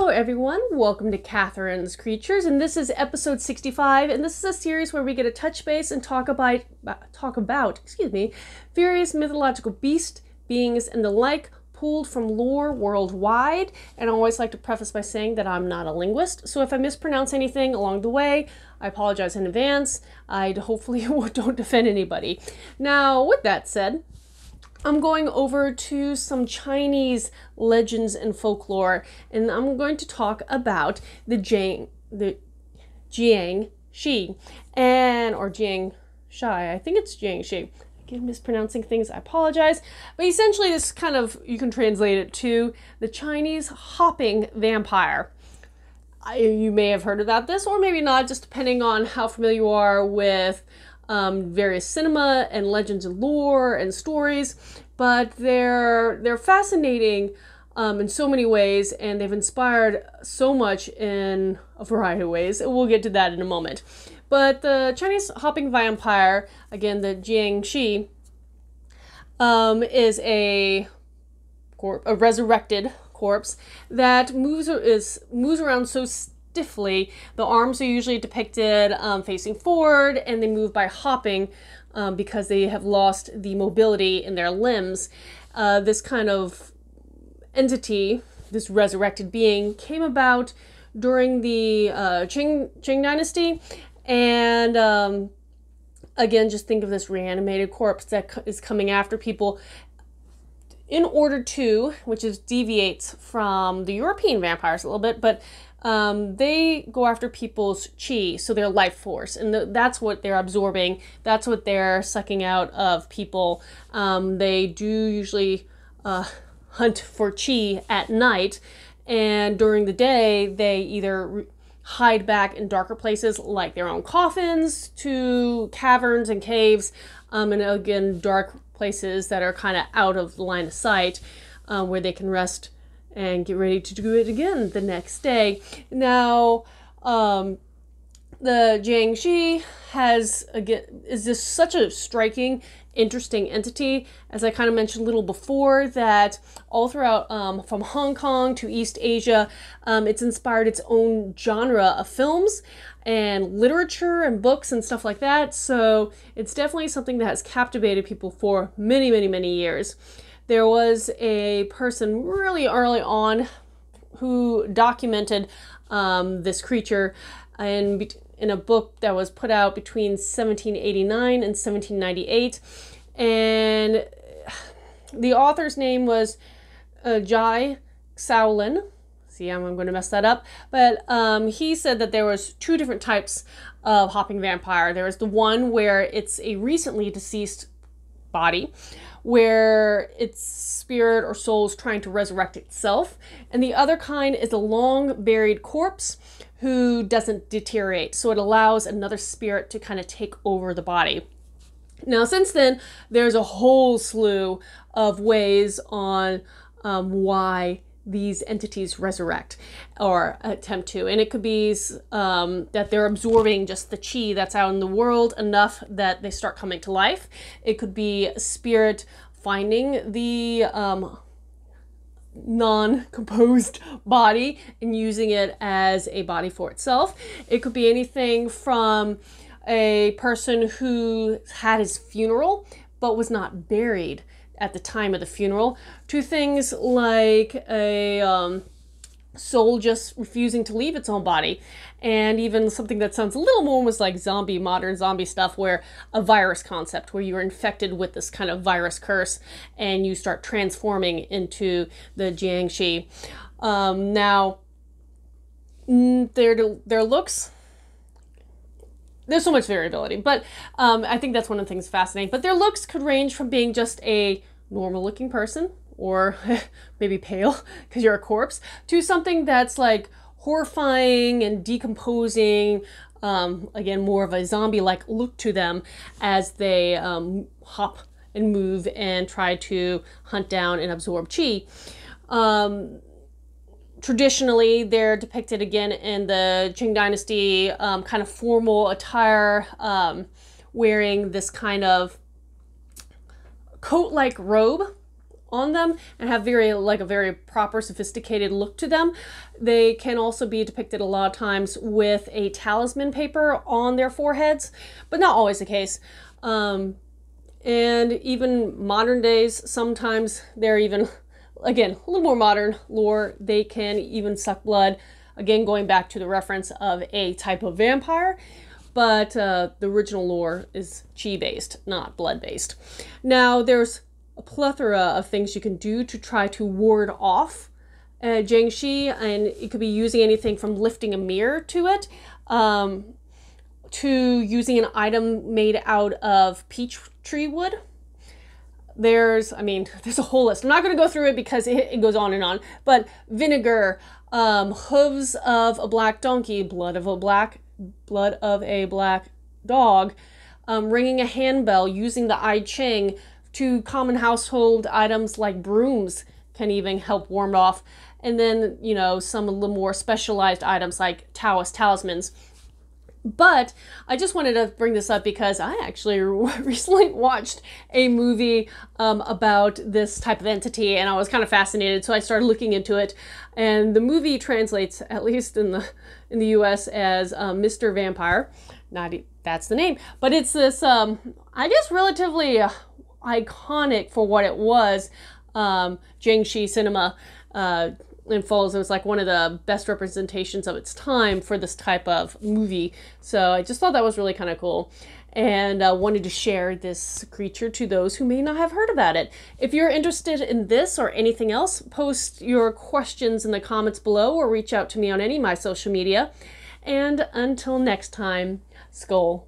Hello everyone, welcome to Katharine's Creatures, and this is episode 65, and this is a series where we get a touch base and talk about various mythological beasts, beings, and the like, pulled from lore worldwide. And I always like to preface by saying that I'm not a linguist, so if I mispronounce anything along the way, I apologize in advance. I hopefully don't offend anybody. Now, with that said, I'm going over to some Chinese legends and folklore, and I'm going to talk about the Jiangshi, or Jiangshi. I think it's Jiangshi. Again, mispronouncing things, I apologize. But essentially, this kind of, you can translate it to the Chinese hopping vampire. You may have heard about this, or maybe not, just depending on how familiar you are with various cinema and legends and lore and stories, but they're fascinating in so many ways, and they've inspired so much in a variety of ways. We'll get to that in a moment. But the Chinese hopping vampire, again the Jiangshi, is a resurrected corpse that moves around so stiffly. The arms are usually depicted facing forward, and they move by hopping because they have lost the mobility in their limbs. This kind of entity, this resurrected being, came about during the Qing dynasty, and again, just think of this reanimated corpse that is coming after people in order to, which deviates from the European vampires a little bit, but they go after people's chi, so their life force, and that's what they're absorbing. That's what they're sucking out of people. They do usually hunt for chi at night, and during the day, they either hide back in darker places like their own coffins, to caverns and caves, and again, dark places that are kind of out of the line of sight, where they can rest and get ready to do it again the next day. Now, the Jiangshi is just such a striking, interesting entity. As I kind of mentioned a little before, that all throughout, from Hong Kong to East Asia, it's inspired its own genre of films and literature and books and stuff like that. So it's definitely something that has captivated people for many, many, many years. There was a person really early on who documented this creature in a book that was put out between 1789 and 1798. And the author's name was Jai Shaolin. See, I'm going to mess that up. But he said that there was two different types of hopping vampire. There was the one where it's a recently deceased body, where its spirit or soul is trying to resurrect itself. And the other kind is a long buried corpse who doesn't deteriorate. So it allows another spirit to kind of take over the body. Now, since then, there's a whole slew of ways on why these entities resurrect or attempt to. And it could be that they're absorbing just the chi that's out in the world enough that they start coming to life. It could be a spirit finding the non-composed body and using it as a body for itself. It could be anything from a person who had his funeral but was not buried at the time of the funeral, to things like a soul just refusing to leave its own body, and even something that sounds a little more almost like modern zombie stuff, where a virus concept, where you're infected with this kind of virus curse and you start transforming into the Jiangshi. Now, their looks, there's so much variability, but I think that's one of the things fascinating. But their looks could range from being just a normal looking person, or maybe pale because you're a corpse, to something that's like horrifying and decomposing, again, more of a zombie-like look to them as they hop and move and try to hunt down and absorb chi. Traditionally, they're depicted again in the Qing dynasty, kind of formal attire, wearing this kind of coat-like robe on them and have a very proper, sophisticated look to them. They can also be depicted a lot of times with a talisman paper on their foreheads, but not always the case. And even modern days, sometimes they're even, again, a little more modern lore, they can even suck blood. Again, going back to the reference of a type of vampire, but the original lore is chi-based, not blood-based. Now, there's a plethora of things you can do to try to ward off Jiangshi, and it could be using anything from lifting a mirror to it, to using an item made out of peach tree wood. There's a whole list. I'm not going to go through it because it goes on and on, but vinegar, hooves of a black donkey, blood of a black dog, ringing a handbell, using the I Ching, to common household items like brooms can even help warm off. And then, you know, some a little more specialized items like Taoist talismans. But I just wanted to bring this up because I actually recently watched a movie about this type of entity, and I was kind of fascinated, so I started looking into it. And the movie translates, at least in the U.S., as Mr. Vampire. That's the name, but it's this I guess relatively iconic for what it was Jiangshi cinema. And Falls, it was like one of the best representations of its time for this type of movie. So I just thought that was really kind of cool, and wanted to share this creature to those who may not have heard about it. If you're interested in this or anything else, post your questions in the comments below or reach out to me on any of my social media. And until next time, Skull.